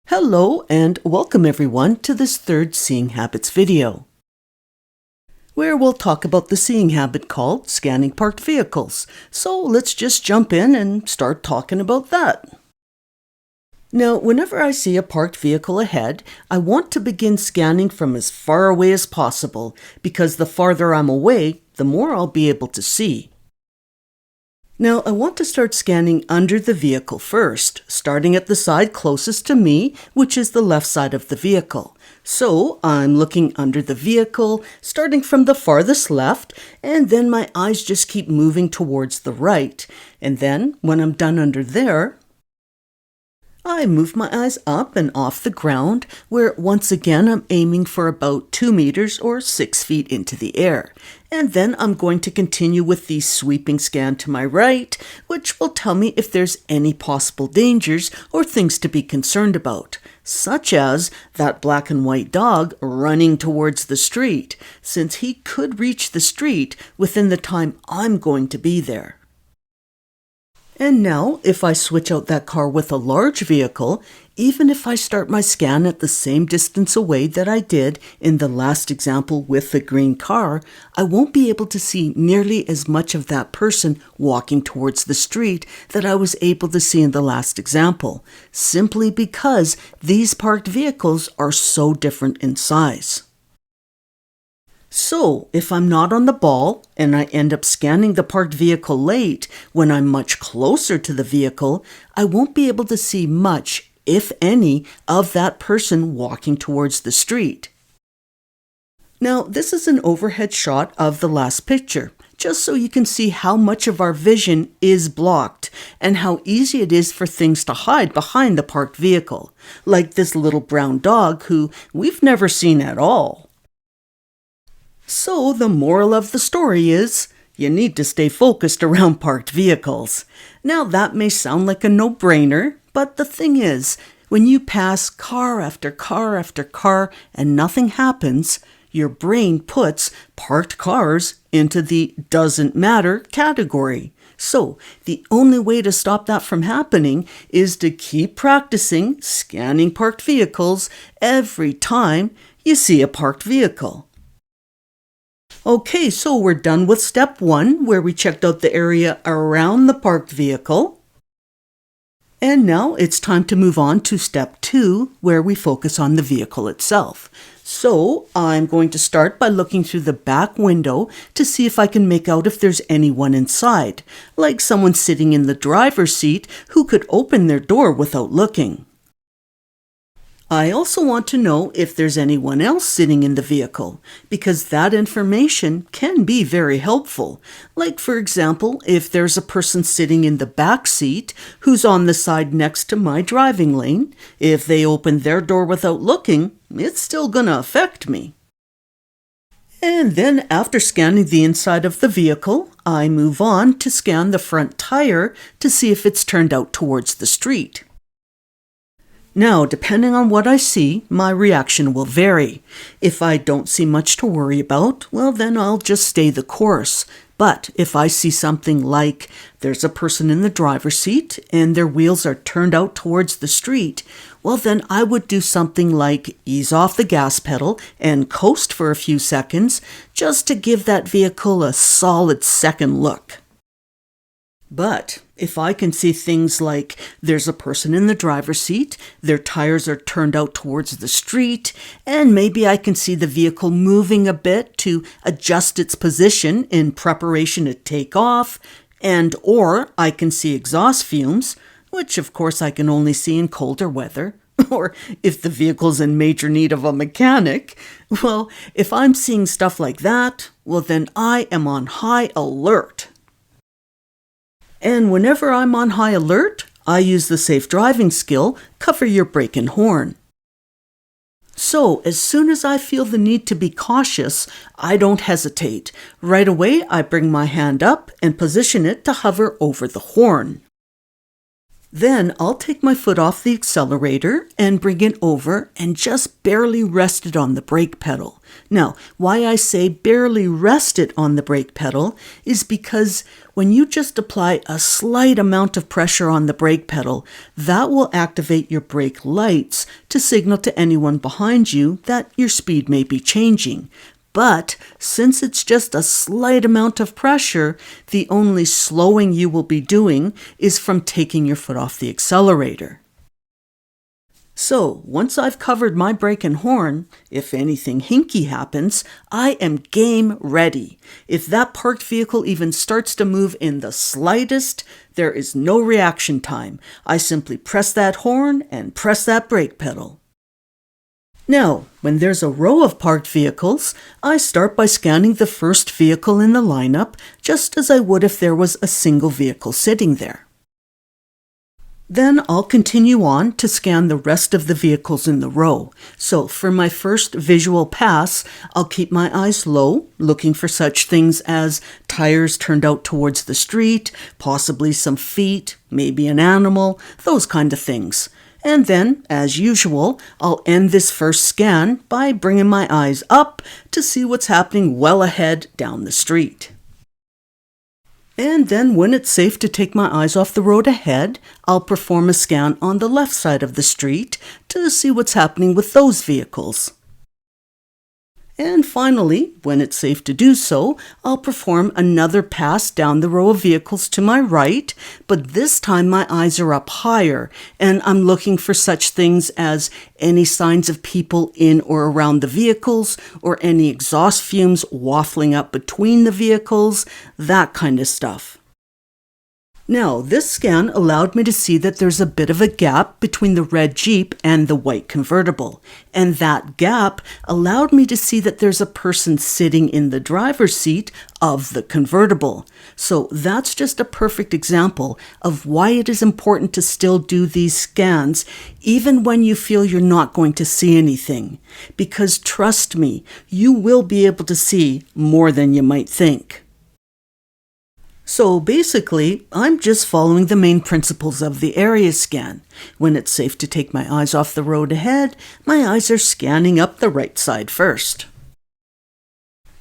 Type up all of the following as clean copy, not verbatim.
Hello and welcome everyone to this third Seeing Habits video, where we'll talk about the seeing habit called scanning parked vehicles. So let's just jump in and start talking about that. Now, whenever I see a parked vehicle ahead, I want to begin scanning from as far away as possible, because the farther I'm away, the more I'll be able to see. Now, I want to start scanning under the vehicle first, starting at the side closest to me, which is the left side of the vehicle. So, I'm looking under the vehicle, starting from the farthest left, and then my eyes just keep moving towards the right. And then, when I'm done under there, I move my eyes up and off the ground, where once again I'm aiming for about 2 meters or 6 feet into the air. And then I'm going to continue with the sweeping scan to my right, which will tell me if there's any possible dangers or things to be concerned about, such as that black and white dog running towards the street, since he could reach the street within the time I'm going to be there. And now, if I switch out that car with a large vehicle, even if I start my scan at the same distance away that I did in the last example with the green car, I won't be able to see nearly as much of that person walking towards the street that I was able to see in the last example, simply because these parked vehicles are so different in size. So, if I'm not on the ball and I end up scanning the parked vehicle late when I'm much closer to the vehicle, I won't be able to see much, if any, of that person walking towards the street. Now, this is an overhead shot of the last picture, just so you can see how much of our vision is blocked and how easy it is for things to hide behind the parked vehicle, like this little brown dog who we've never seen at all. So the moral of the story is, you need to stay focused around parked vehicles. Now that may sound like a no-brainer, but the thing is, when you pass car after car after car and nothing happens, your brain puts parked cars into the doesn't matter category. So the only way to stop that from happening is to keep practicing scanning parked vehicles every time you see a parked vehicle. Okay, so we're done with step 1, where we checked out the area around the parked vehicle. And now it's time to move on to step 2, where we focus on the vehicle itself. So I'm going to start by looking through the back window to see if I can make out if there's anyone inside, like someone sitting in the driver's seat who could open their door without looking. I also want to know if there's anyone else sitting in the vehicle, because that information can be very helpful. Like, for example, if there's a person sitting in the back seat who's on the side next to my driving lane, if they open their door without looking, it's still gonna affect me. And then after scanning the inside of the vehicle, I move on to scan the front tire to see if it's turned out towards the street. Now, depending on what I see, my reaction will vary. If I don't see much to worry about, well, then I'll just stay the course. But if I see something like there's a person in the driver's seat and their wheels are turned out towards the street, well, then I would do something like ease off the gas pedal and coast for a few seconds just to give that vehicle a solid second look. But if I can see things like there's a person in the driver's seat, their tires are turned out towards the street, and maybe I can see the vehicle moving a bit to adjust its position in preparation to take off, or I can see exhaust fumes, which of course I can only see in colder weather, or if the vehicle's in major need of a mechanic, well, if I'm seeing stuff like that, well then I am on high alert. And whenever I'm on high alert, I use the safe driving skill, cover your brake and horn. So, as soon as I feel the need to be cautious, I don't hesitate. Right away, I bring my hand up and position it to hover over the horn. Then I'll take my foot off the accelerator and bring it over and just barely rest it on the brake pedal. Now, why I say barely rest it on the brake pedal is because when you just apply a slight amount of pressure on the brake pedal, that will activate your brake lights to signal to anyone behind you that your speed may be changing. But since it's just a slight amount of pressure, the only slowing you will be doing is from taking your foot off the accelerator. So once I've covered my brake and horn, if anything hinky happens, I am game ready. If that parked vehicle even starts to move in the slightest, there is no reaction time. I simply press that horn and press that brake pedal. Now, when there's a row of parked vehicles, I start by scanning the first vehicle in the lineup, just as I would if there was a single vehicle sitting there. Then I'll continue on to scan the rest of the vehicles in the row. So for my first visual pass, I'll keep my eyes low, looking for such things as tires turned out towards the street, possibly some feet, maybe an animal, those kind of things. And then, as usual, I'll end this first scan by bringing my eyes up to see what's happening well ahead down the street. And then when it's safe to take my eyes off the road ahead, I'll perform a scan on the left side of the street to see what's happening with those vehicles. And finally, when it's safe to do so, I'll perform another pass down the row of vehicles to my right, but this time my eyes are up higher, and I'm looking for such things as any signs of people in or around the vehicles, or any exhaust fumes waffling up between the vehicles, that kind of stuff. Now, this scan allowed me to see that there's a bit of a gap between the red Jeep and the white convertible. And that gap allowed me to see that there's a person sitting in the driver's seat of the convertible. So that's just a perfect example of why it is important to still do these scans, even when you feel you're not going to see anything. Because trust me, you will be able to see more than you might think. So basically, I'm just following the main principles of the area scan. When it's safe to take my eyes off the road ahead, my eyes are scanning up the right side first.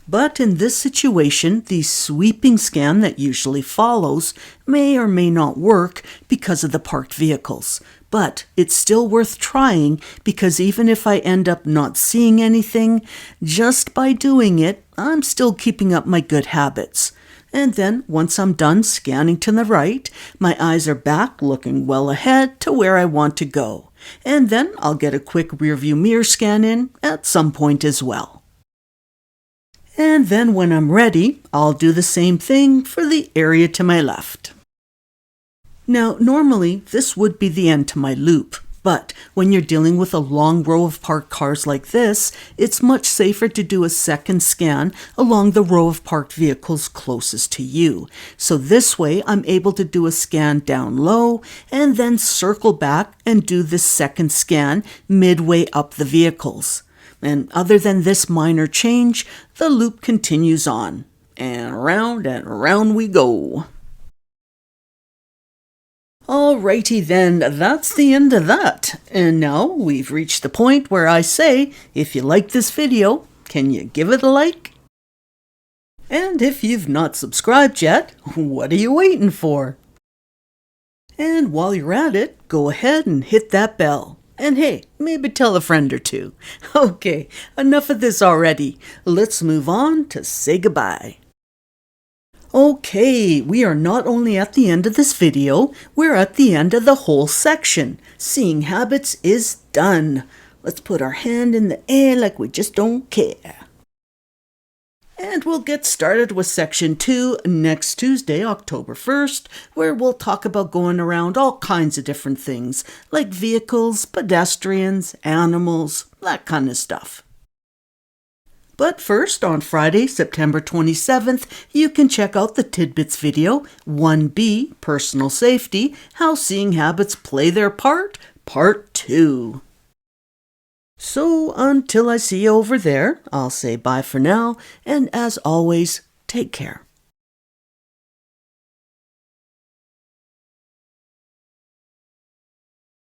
But in this situation, the sweeping scan that usually follows may or may not work because of the parked vehicles. But it's still worth trying because even if I end up not seeing anything, just by doing it, I'm still keeping up my good habits. And then, once I'm done scanning to the right, my eyes are back looking well ahead to where I want to go. And then I'll get a quick rearview mirror scan in at some point as well. And then when I'm ready, I'll do the same thing for the area to my left. Now, normally, this would be the end to my loop. But when you're dealing with a long row of parked cars like this, it's much safer to do a second scan along the row of parked vehicles closest to you. So this way, I'm able to do a scan down low and then circle back and do this second scan midway up the vehicles. And other than this minor change, the loop continues on. And around we go. Alrighty then, that's the end of that. And now we've reached the point where I say, if you like this video, can you give it a like? And if you've not subscribed yet, what are you waiting for? And while you're at it, go ahead and hit that bell. And hey, maybe tell a friend or two. Okay, enough of this already. Let's move on to say goodbye. Okay, we are not only at the end of this video, we're at the end of the whole section. Seeing habits is done. Let's put our hand in the air like we just don't care. And we'll get started with section 2 next Tuesday, October 1st, where we'll talk about going around all kinds of different things, like vehicles, pedestrians, animals, that kind of stuff. But first, on Friday, September 27th, you can check out the Tidbits video, 1B, Personal Safety, How Seeing Habits Play Their Part, Part 2. So, until I see you over there, I'll say bye for now, and as always, take care.